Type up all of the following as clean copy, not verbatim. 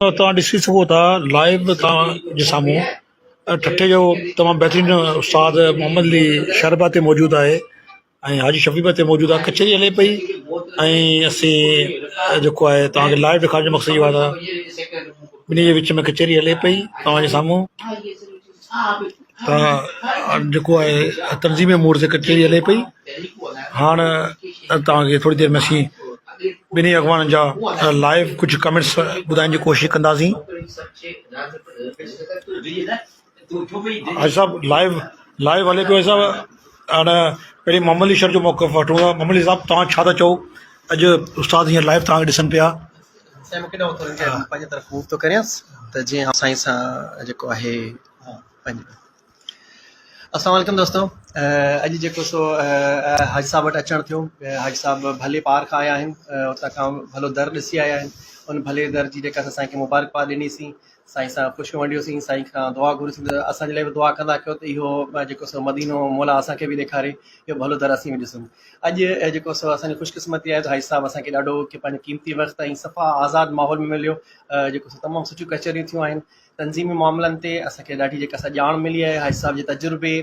तव्हां ॾिसी सघो था लाइव तव्हांजे साम्हूं ठठे जो तमामु बहितरीनु उस्ताद मोहम्मद अली शरबा ते मौजूदु आहे ऐं हाजी शफ़ीब ते मौजूदु आहे। कचहरी हले पई ऐं असीं जेको आहे तव्हांखे लाइव ॾेखारण जो मक़सदु इहो आहे त ॿिन्ही जे विच में कचहरी हले पई तव्हांजे साम्हूं त जेको आहे तनज़ीम मूड ते कचहरी हले पई। हाणे तव्हांखे थोरी देरि में असीं ॿिन्ही अॻवाननि जा लाइव कुझु कमेंट्स ॿुधाइण जी कोशिशि कंदासीं। हाजी साहब लाइव हले पियो साहब। हाणे पहिरीं मोहम्मद अली शर जो मौक़िफ़ वठूं था। मोहम्मद अली साहब तव्हां छा था चओ? अॼु उस्ताद हीअं लाइव तव्हांखे ॾिसनि पिया। साईं मूंखे न पंहिंजे तरफ़ मूव थो करियांसि त जीअं साईं सां जेको आहे अस्सलाम वालेकुम दोस्तो। अॼु जेको सो हाजी साहब वटि अचणु थियो। हाजी साहब भले पार खां आया आहिनि, उतां खां भलो दर ॾिसी आया आहिनि। उन भले दर जी जेका साईं खे मुबारकबाद ॾिनीसीं, साईं सां ख़ुशियूं वंडियूंसीं, साईं खां दुआ घुरीसीं त असांजे लाइ बि दुआ कंदा कयो त इहो जेको सो मदीनो मौला असांखे बि ॾेखारे, इहो भलो दर असीं बि ॾिसूं। अॼु जेको सो असांजी ख़ुशकिस्मती आहे त हाजी साहब असांखे ॾाढो की पंहिंजो क़ीमती वक़्तु ऐं सफ़ा आज़ादु माहौल में मिलियो। जेको सो तमामु सुठियूं कचहरियूं थियूं आहिनि। तनज़ीमी मामलनि ते असांखे ॾाढी जेका असां ॼाण मिली आहे हाजी साहब जे तजुर्बे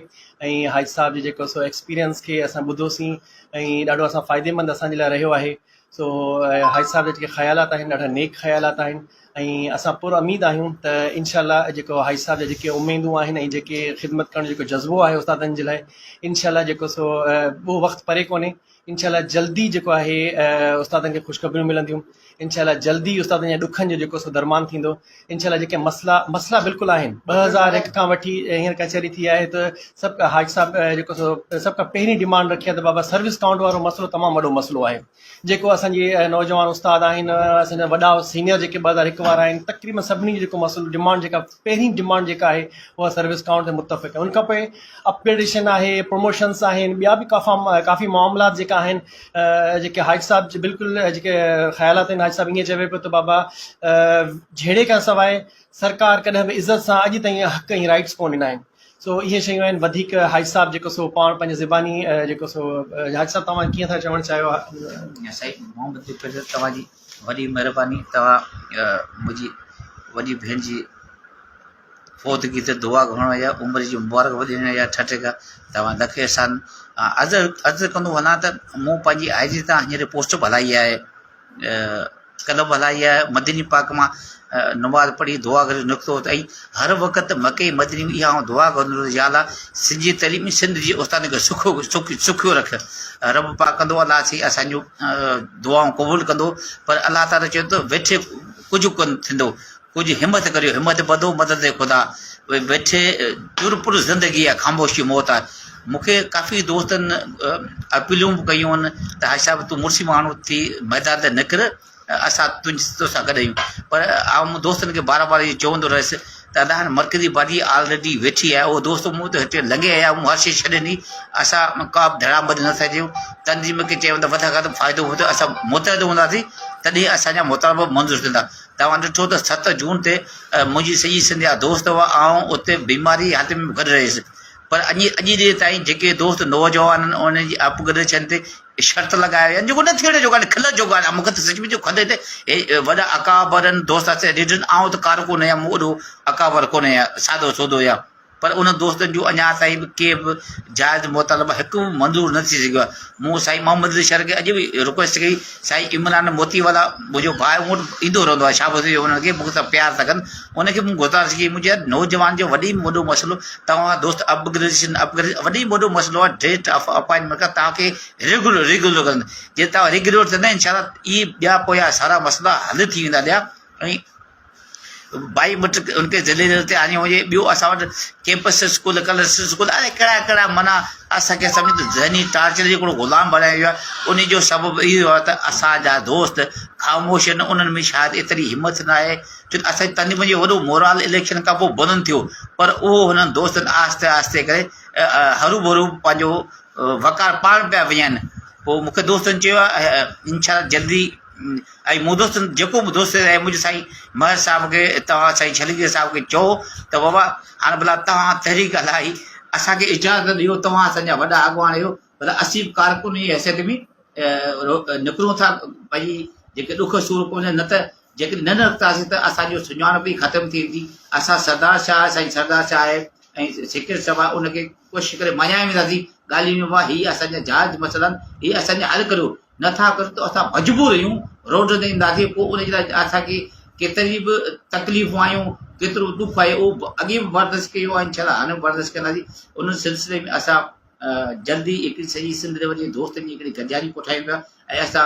ऐं हाजी साहब जे जेको सो एक्सपीरियंस खे असां ॿुधोसीं ऐं ॾाढो असां फ़ाइदेमंद असांजे लाइ रहियो आहे। सो हाजी साहब जा जेके ख़्यालात आहिनि ॾाढा नेक ख़्यालात आहिनि ऐं असां पुर उमीद आहियूं त इनशाला जेको हाजी साहब जा जेके उमेदूं आहिनि ऐं जेके ख़िदमत करण जो जेको जज़्बो आहे उस्तादनि जे लाइ, इनशाला जेको सो उहो वक़्तु परे कोन्हे। इनशाला जल्दी जेको आहे उस्तादनि खे ख़ुशख़बरियूं मिलंदियूं। इनशाला जल्दी उस्तादनि जे ॾुखनि जो जेको सो दरमान थींदो। इनशाला जेके मसला बिल्कुलु आहिनि 2001 खां वठी हींअर कचहरी थी आहे त सभु हाजी साहब जेको सो सभ खां पहिरीं डिमांड रखी आहे त बाबा सर्विस काउंट वारो मसइलो तमामु वॾो मसइलो आहे जेको असांजे नौजवान उस्ताद आहिनि, असांजा वॾा सीनियर जेके 2001 वारा आहिनि, तक़रीबन सभिनी जो जेको मसइलो डिमांड जेका पहिरीं डिमांड जेका आहे उहा सर्विस काउंट ते मुतफ़िक़ आहे। उन खां पोइ अपग्रेडेशन आहे, प्रमोशन्स आहिनि, ॿिया बि काफ़ी मामलात जेका आहिनि जेके हाजी साहब जे बिल्कुलु जेके ख़्यालात आहिनि। हाजी साहब ईअं चवे पियो त बाबा जहिड़े खां सवाइ सरकार कॾहिं बि इज़त सां अॼु ताईं हक़ ऐं राइट्स कोन ॾिना आहिनि। सो इहे शयूं आहिनि। वधीक हाजी साहब जेको सो पाण पंहिंजे ज़बानी जेको सो हाजी साहब तव्हां कीअं था चवणु चाहियो? साईं मोहम्मद अली तव्हांजी वॾी महिरबानी। तव्हां मुंहिंजी वॾी भेण जी फ़ौतगी ते दुआ घुरण या उमिरि जी मुबारक ॾियण या ठठ खां तव्हां लखे अहसान। अर्ज़ु कंदो वञा त मूं पंहिंजी आईडी तां हींअर पोस्ट बि हलाई आहे, कल्ह बि हलाई आहे। मदनी पाक मां नमाज़ पढ़ी दुआ करे निकितो त ऐं हर वक़्तु मके मदनी इहा दुआ कंदो या अल्लाह सिंधी तइलीमी सिंध जी उस्तादनि खे सुखियो रख। रब पाक कंदो अलाह सी असांजूं दुआऊं क़बूलु कंदो। पर अलाह ताला चए थो वेठे कुझु कोन थींदो, कुझु हिमत करियो, हिमत बधो मदद ख़ुदा। वेठे चुरपुर ज़िंदगी आहे, ख़ामोशी मौत आहे। मूंखे काफ़ी दोस्तनि अपीलूं बि कयूं आहिनि त हाजी साहब तूं मुर्सी माण्हू थी मैदान ते निकिर, असां तोसां गॾु आहियूं। पर आउं दोस्तनि खे बार बार इहो चवंदो रहियुसि त अलाह मर्कज़ी बादी ऑलरेडी वेठी आहे। उहो दोस्त मूं त हिते लंघे आया, मूं हर शइ छॾे ॾिनी। असां का बि धड़ाबंद न था कयूं। तनज़ीम खे चयूं त वधि खां फ़ाइदो हुजे, असां मुतहद हूंदासीं तॾहिं असांजा मुतालबा मंज़ूरु थींदा। तव्हां ॾिठो त 7 जून ते मुंहिंजी सॼी सिंध जा दोस्त हुआ, ऐं उते बीमारी हालत में गॾु रहियुसि। पर अॼु ॾींहं ताईं जेके दोस्त नौजवान आहिनि उन्हनि जी अपग्रेडेशन ते शर्त लॻायो आहे जेको न थियण जो ॻाल्हि खिल जो ॻाल्हि आहे। मूंखे त सच में जो खंदे ते वॾा अकाबर आहिनि दोस्त ॾिठनि, आउं त कार कोन आहियां, मूं वॾो अकाबर कोन आहियां, सादो सोदो आहियां। पर उन दोस्तनि जूं अञा ताईं बि के बि जाइज़ मुतालबा हिकु बि मंज़ूरु न थी सघियो आहे। मूं साईं मोहम्मद अली शर खे अॼु बि रिक्वेस्ट कई, साईं इमरान मोतीवाला मुंहिंजो भाउ मूं वटि ईंदो रहंदो आहे, शाबत हुननि खे मूंखे सां प्यार था कनि। उनखे मूं गुज़ारिश कई, मुंहिंजे नौजवान जो वॾी में वॾो मसइलो तव्हां दोस्त अपग्रेडेशन वॾी में वॾो मसइलो आहे। डेट ऑफ अपॉइंटमेंट खां तव्हांखे रेगुलर कंदा। जे तव्हां रेगुलर कंदा इनशाला इहे ॿिया पोयां सारा मसइला हल थी वेंदा ॿिया। ऐं बायोमेट्रिक उनखे ज़िले ते आणियो हुजे। ॿियो असां वटि कैंपस स्कूल, कलर्स स्कूल, अरे कहिड़ा माना असांखे सभिनी ज़हनी टार्चर जो हिकिड़ो ग़ुलाम बणायो वियो आहे। उन जो सबबु इहो आहे त असांजा दोस्त ख़ामोश आहिनि, उन्हनि में शायदि एतिरी हिमत न आहे। छो त असांजी तनज़ीम जो वॾो मोराल इलेक्शन खां पोइ बुलंद थियो, पर उहो हुननि दोस्तनि आहिस्ते आहिस्ते करे हरू भरू पंहिंजो वकार पाण पिया विझनि। पोइ मूंखे दोस्तनि चयो आहे इनशाला जल्दी। ऐं मूं दोस्तनि जेको बि दोस्त आहे मुंहिंजे साईं महर साहिब खे, तव्हां साईं छलीगीर साहिब खे चओ त बाबा हाणे भला तव्हां तहरीक हलाई, असांखे इजाज़त ॾियो, तव्हां असांजा वॾा अॻुवान आहियो, भला असीं बि कारकुन जी हैसियत में निकिरूं था। भई जेके ॾुख सूर कोन्हे, न त जेकॾहिं न रखंदासीं त असांजो सुञाणप ई ख़तमु थी वेंदी। असां सरदार शाह साईं सरदार शाह आहे ऐं सेक्रेटरी साहिबु आहे उनखे कोशिशि करे मञाए वेंदासीं ॻाल्हियुनि में भाउ हीअ असांजा जाइज़ मसइला आहिनि, हीअ असांजा हल करियो, नथा करो त असां मजबूर आहियूं रोड ते ईंदासीं। पोइ उनजे लाइ असांखे केतिरी बि तकलीफ़ूं आयूं, केतिरो दुख आहे उहो अॻे बि बर्दाश्त कयो आहे, इनशाला हाणे बर्दाश्त कंदासीं। उन सिलसिले में असां जल्दी हिकिड़ी सॼी सिंध वञी दोस्तनि जी हिकिड़ी गॾिजारी कोठायूं पिया ऐं असां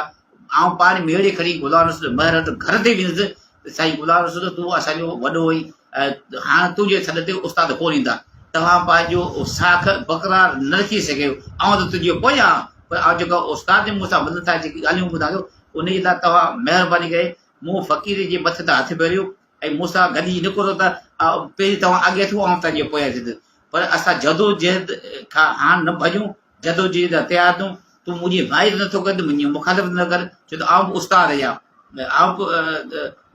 आउं पाण मेड़े खणी गुलाम रसूल महर वटि घर ते वेंदुसि त साईं गुलाम रसूल तूं असांजो वॾो हुई, हाणे तुंहिंजे सॾ ते उस्ताद कोन ईंदा, तव्हां पंहिंजो साख बकरार न रखी सघियो, आउं त तुंहिंजो पोयां पर जेको उस्ताद जे मूंसां मदद था जेकी ॻाल्हियूं ॿुधायो उनजे लाइ तव्हां महिरबानी करे मूं फ़क़ीर जे मथे ते हथु फेरियो ऐं मूंसां गॾिजी निकिरो त पहिरीं तव्हां अॻे थियो ऐं तव्हांजे पोयां थींदुसि। पर असां जदोजहद खां हाणे न भॼूं, जदोजहद तयारु थियूं। तूं मुंहिंजी भाई नथो कर, मुंहिंजी मुखालिफ़त न कर, छो त आउं बि उस्ताद आहियां, आउं बि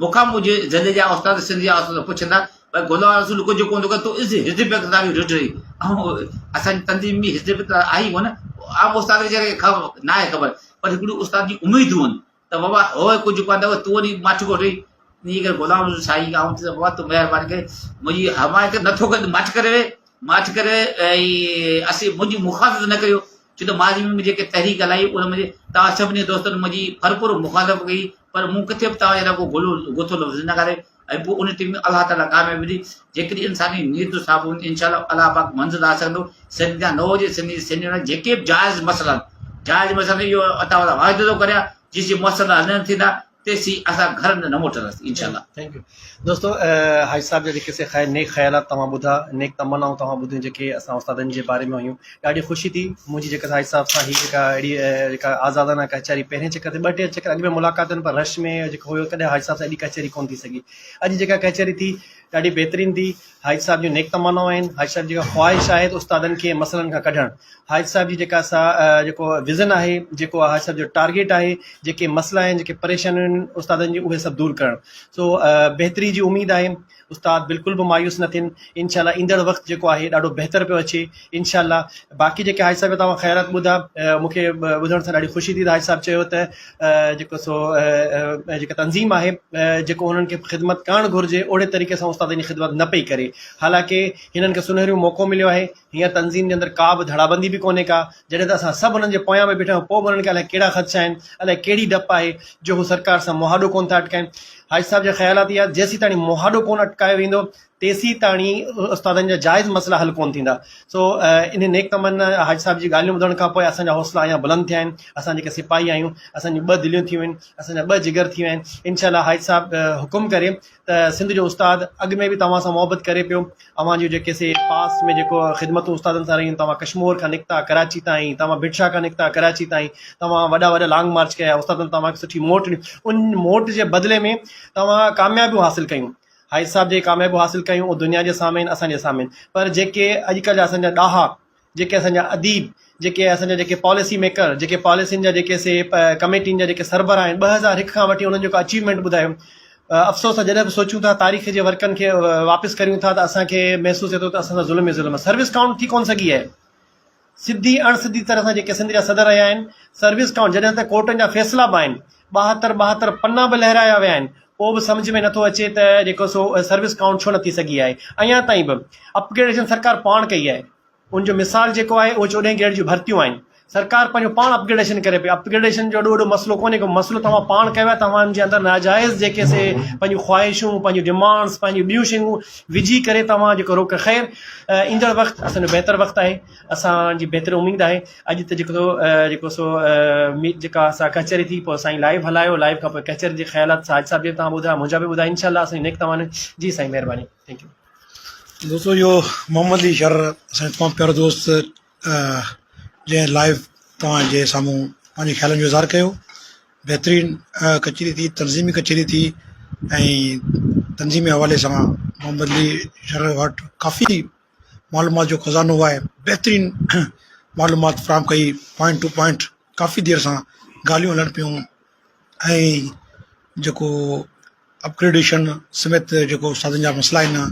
मूंखां मुंहिंजे ज़िले जा उस्ताद सिंध जा उस्ताद पुछंदा भई गुलाम रसूल कुझु कोन थो कर, तूं हिज़ब इक़्तिदार ॾिठो ऐं असांजी तंज़ीम बि हिज़ब इक़्तिदार आई कोन। आम उस्ताद वीचारे खे न आहे ख़बर, पर हिकिड़ी उस्ताद जी उमेदूं आहिनि त बाबा हो कुझु कोन अथव, तूं वरी माठ कोट ईअं करे गुलाम रसूल साईं आऊं त बाबा तूं महिरबानी करे मुंहिंजी हमायत नथो करे, माठ करे ऐं मुंहिंजी मुखालिफ़त न करियो, छो त माज़ी में जेके तहरीक हलाई उन में तव्हां सभिनी दोस्तनि मुंहिंजी भरपूर मुखालिफ़त कई, पर मूं किथे बि तव्हां अहिड़ा को गुथो लफ़्ज़ न करे ऐं पोइ उन टीम में अलाह ताला कामयाबी ॾी। जेकॾहिं इंसानी नीयत साफ़ हूंदी इंशाअल्लाह अलाह पाक मंज़िल आ सघंदो। सिंध जा न हुजे सिंध जेके बि जाइज़ मसइला इहो अता वाइदो थो करियां जेसि मसइला हल न थींदा तेसि असां घर न मोटंदासीं इंशाअल्लाह। थैंक यू दोस्तों, हाजी साहब जा जेके से नेक ख़्यालात तव्हां ॿुधा, नेक तमन्नाऊं तव्हां ॿुधियूं जेके असां उस्तादनि जे बारे में हुयूं, ॾाढी ख़ुशी थी मुंहिंजी जेका हाजी साहब सां हीअ जेका अहिड़ी जेका आज़ादाना कचहरी पहिरें चकर ते 2-3 चकर अॻु में मुलाक़ातुनि पर रश में जेको हुयो कॾहिं हाजी साहब सां एॾी कचहरी कोन थी सघी। अॼु जेका कचहरी थी ॾाढी बहितरीनु थी। हाजी साहब जूं नेक तमन्नाऊं आहिनि, हाजी साहब जी जेका ख़्वाहिश आहे त उस्तादनि खे मसइलनि खां कढणु, हाजी साहब जी जेका असां जेको विज़न आहे, जेको हाजी साहब जो टारगेट आहे, जेके मसइला आहिनि, जेके परेशानियूं आहिनि उस्तादनि जी उहे सभु दूरि करणु। सो बहितरी जी उमेद आहे, उस्ताद बिल्कुलु बि मायूस न थियनि। इंशाल्लाह ईंदड़ वक़्तु जेको आहे ॾाढो बहितर पियो अचे इंशाल्लाह। बाक़ी जेके हाजी साहब तव्हां ख़ैरात ॿुधा, मूंखे ॿुधण सां ॾाढी ख़ुशी थी। हाजी साहब चयो त जेको सो जेका तंज़ीम आहे जेको हुननि खे ख़िदमत करणु घुरिजे ओड़े तरीक़े सां उस्तादनि जी ख़िदमत न पई करे, हालांकि हिननि खे सुनहरियो मौक़ो मिलियो आहे। हीअं तंज़ीम जे अंदरि का बि धड़ाबंदी बि कोन्हे का, जॾहिं त असां सभु हुननि जे पोयां में बीठा आहियूं, पोइ बि हुननि खे अलाए कहिड़ा ख़दशा आहिनि, अलाए कहिड़ी डपु आहे जो हू सरकार सां मुहाॾो कोन था अटकाइनि। हाजी साहब जा ख़्यालात इहा जेसीं ताणी मुहाॾो कोन अटकायो वेंदो तेसीं ताणी उस्तादनि जा जाइज़ मसइला हल कोन थींदा। सो इन नेक तमन्ना हाजी साहब जी ॻाल्हियूं ॿुधण खां पोइ असांजा हौसला अञा बुलंद थिया आहिनि। असां जेके सिपाही आहियूं असांजी 2 दिलियूं थियूं आहिनि, असांजा 2 जिगर थियूं आहिनि। इंशाल्लाह हाजी साहब हुकुम करे त सिंध जो उस्ताद अॻु में बि तव्हां सां मोहबत करे पियो। अवां जूं जेके से पास में जेको ख़िदमतूं उस्तादनि सां रहियूं, तव्हां कश्मीर खां निकिता कराची ताईं, तव्हां भिटशा खां निकिता कराची ताईं, तव्हां वॾा लॉन्ग मार्च कया, उस्तादनि तव्हांखे सुठी मोट ॾिनी, उन मोट जे बदिले में तव्हां कामयाबियूं हासिलु कयूं। हाजी साहब जे कामयाबियूं हासिलु कयूं उहो दुनिया जे साम्हूं असांजे साम्हूं, पर जेके अॼुकल्ह जा असांजा ॾाहा, जेके असांजा अदीब, जेके असांजा जेके पॉलिसी मेकर, जेके पॉलिसियुनि जा जेके से कमेटियुनि जा जेके सरबराह आहिनि, 2001 खां वठी उन्हनि जेको अचीवमेंट ॿुधायो, अफ़सोस आहे जॾहिं बि सोचूं था तारीख़ जे वर्कनि खे वापसि करियूं था त असांखे महसूसु थिए थो त असां सां ज़ुल्म ई ज़ुल्म। सर्विस काउंट थी कोन सघी आहे, सिधी अणसिधी तरह सां जेके सिंध जा सदर रहिया आहिनि, सर्विस काउंट जॾहिं त कोर्टनि जा फ़ैसिला बि आहिनि, 72 पन्ना बि लहिराया विया आहिनि, पोइ बि सम्झ में नथो अचे त जेको सो सर्विस काउंट छो नथी सघी आहे। अञा ताईं बि अपग्रेडेशन सरकार पाण कई आहे, उनजो मिसाल जेको आहे उहो 14 ग्रेड जूं भर्तियूं आहिनि। सरकार पंहिंजो पाण अपग्रेडेशन करे पई, अपग्रेडेशन जो एॾो मसइलो कोन्हे को, मसइलो तव्हां पाण कयो आहे, तव्हांजे अंदरि नाजाइज़ जेके से पंहिंजूं ख़्वाहिशूं, पंहिंजूं डिमांड्स, पंहिंजूं ॿियूं शयूं विझी करे तव्हां जेको रोक। ख़ैर ईंदड़ वक़्तु असांजो बहितर वक़्तु आहे, असांजी बहितर उमेद आहे। अॼु त जेको सो जेका असां कचहरी थी पोइ साईं लाइव हलायो, लाइव खां पोइ कचहरी जे ख़्यालात हाजी साहब जे तव्हां ॿुधायो, मुंहिंजा बि ॿुधायो इंशाल्लाह असांजी नेक तव्हां जी साईं महिरबानी। थैंक यू दोस्तों, इहो मोहम्मद अली शर असांजो तमामु प्यारो दोस्त जंहिं लाइव तव्हांजे साम्हूं पंहिंजे ख़्यालनि जो इज़हार कयो। बहितरीनु कचहरी थी, तनज़ीमी कचहरी थी ऐं तनज़ीमी हवाले सां मोहम्मद अली शर वटि काफ़ी मालूमात जो ख़ज़ानो आहे, बहितरीनु मालूमात फ़राहम कई, पॉइंट टू पॉइंट काफ़ी देर सां ॻाल्हियूं हलनि पियूं ऐं जेको अपग्रेडेशन समेत जेको उस्तादनि जा मसइला आहिनि,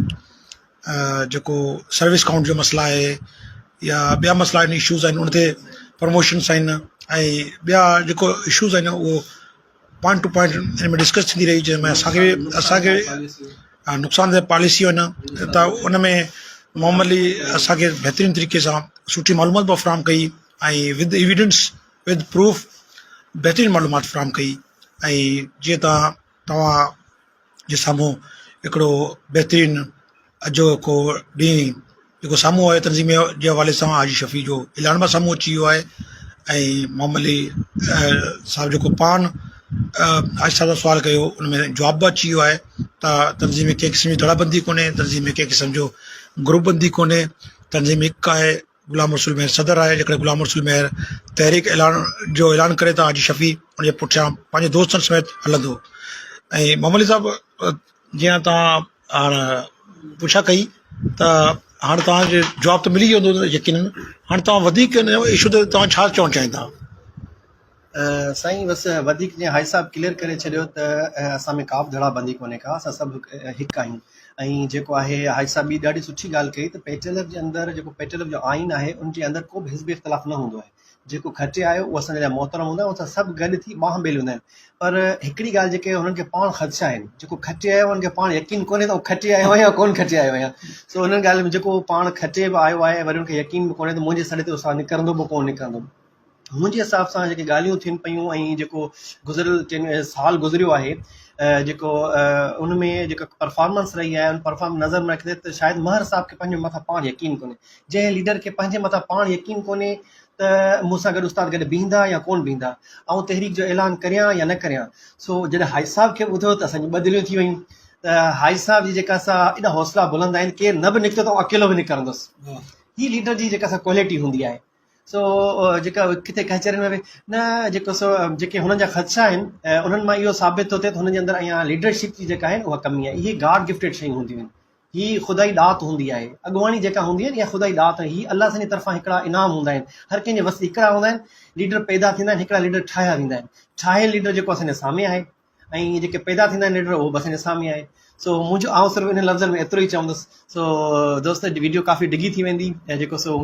जेको सर्विस काउंट जो मसइला आहे या ॿिया मसइला आहिनि, इशूज़ आहिनि, उन ते प्रमोशन्स आहिनि ऐं ॿिया जेको इशूज़ आहिनि उहो पॉइंट टू पॉइंट हिन में डिस्कस थींदी रही जंहिंमें असांखे नुक़सानदेह पॉलिसी आहिनि त उन में मोहम्मद अली असांखे बहितरीनु तरीक़े सां सुठी मालूमात बि फ़राहम कई ऐं विद एविडेंस विद प्रूफ बहितरीनु मालूमात फ़राहम कई ऐं जीअं तव्हां जे साम्हूं हिकिड़ो बहितरीनु अॼोको ॾींहुं जेको साम्हूं आहे तनज़ीम जे हवाले सां हाजी शफ़ी जो ऐलान बि साम्हूं अची वियो आहे ऐं मोहम्मद अली साहिबु जेको पान हाजी साहिब सां सुवालु कयो उन में जवाब बि अची वियो आहे त तनज़ीम में कंहिं क़िस्म जी दड़ाबंदी कोन्हे तनज़ीम में कंहिं क़िस्म जो ग्रुपबंदी कोन्हे तनज़ीम हिकु आहे गुलाम रसूल मेहर सदर आहे जेकॾहिं गुलाम रसूल मेहर तहरीक ऐलान करे त हाजी शफ़ी उनजे पुठियां पंहिंजे दोस्तनि समेत हलंदो ऐं मोहम्मद अली साहिबु जीअं तव्हां हाणे पुछा कई त हाणे तव्हांजे जवाबु त मिली वेंदो यकीनन हाणे तव्हां वधीक हिन इशू ते तव्हां छा चवणु चाहींदा साईं बसि वधीक जीअं हाजी साहिबु क्लियर करे छॾियो त असां में का बि दड़ाबंदी कोन्हे का असां सभु हिकु आहियूं ऐं जेको आहे हाजी साहिब ॿी ॾाढी सुठी ॻाल्हि कई त पेटलफ जे अंदरि जेको पेटलफ जो आइन आहे उनजे अंदरि को बि हिज़्बी इख़्तिलाफ़ न हूंदो आहे जेको खटे आयो उहो असांजे लाइ मोहतरम हूंदो आहे असां सभु गॾु थी ॿाह ॿेल हूंदा आहिनि पर हिकिड़ी ॻाल्हि जेके हुननि खे पाण ख़दशा आहिनि जेको खटे आयो हुननि खे पाण यकीन कोन्हे त खटे आयो आहियां या कोन खटे आयो आहियां सो हुननि ॻाल्हि में जेको पाण खटे बि आयो आहे वरी हुनखे यकीन बि कोन्हे त मुंहिंजे सॾे ते उसां निकिरंदो बि कोन निकिरंदो मुंहिंजे हिसाब सां जेके ॻाल्हियूं थियनि पियूं ऐं जेको गुज़िरियल साल गुज़रियो आहे जेको उन में जेका परफॉर्मेंस रही आहे उन परफॉर्मेंस नज़र में रखंदे त शायदि महर साहिब खे पंहिंजे मथां पाण यकीन कोन्हे जंहिं लीडर खे पंहिंजे मथां पाण यकीन कोन्हे त मूंसां गॾु उस्ताद गॾु बीहंदा या कोन बीहंदा ऐं तहरीक जो ऐलान करियां या न करियां सो जॾहिं हाजी साहिब खे ॿुधो त असांजी ॿ दिलियूं थी वयूं त हाजी साहिब जी जेका असां एॾा हौसला बुलंद आहिनि केरु न बि निकितो त अकेलो बि निकिरंदुसि हीअ लीडर जी जेका असां क्वालिटी हूंदी आहे सो जेका किथे कचहरियुनि में न जेको सो जेके हुननि जा ख़दशा आहिनि उन्हनि मां इहो साबित थो थिए त हुननि जे अंदरि अञा लीडरशिप जी जेका आहिनि उहा कमी आहे इहे गॉड गिफ्टेड शयूं हूंदियूं आहिनि हीअ ख़ुदाई दात हूंदी आहे अॻुवाणी जेका हूंदी आहे इहा ख़ुदाई दात आहे हीअ अलाह जी तरफ़ां हिकिड़ा इनाम हूंदा आहिनि हर कंहिंजे वस हिकिड़ा हूंदा आहिनि लीडर पैदा थींदा आहिनि हिकिड़ा लीडर ठाहिया वेंदा आहिनि ठाहियल लीडर जेको असांजे साम्हूं आहे ऐं जेके पैदा थींदा आहिनि लीडर उहो बि असांजे साम्हूं आहे सो मुंहिंजो सिर्फ़ु इन लफ़्ज़नि में एतिरो ई चवंदुसि सो दोस्त वीडियो काफ़ी डिघी थी वेंदी ऐं जेको सो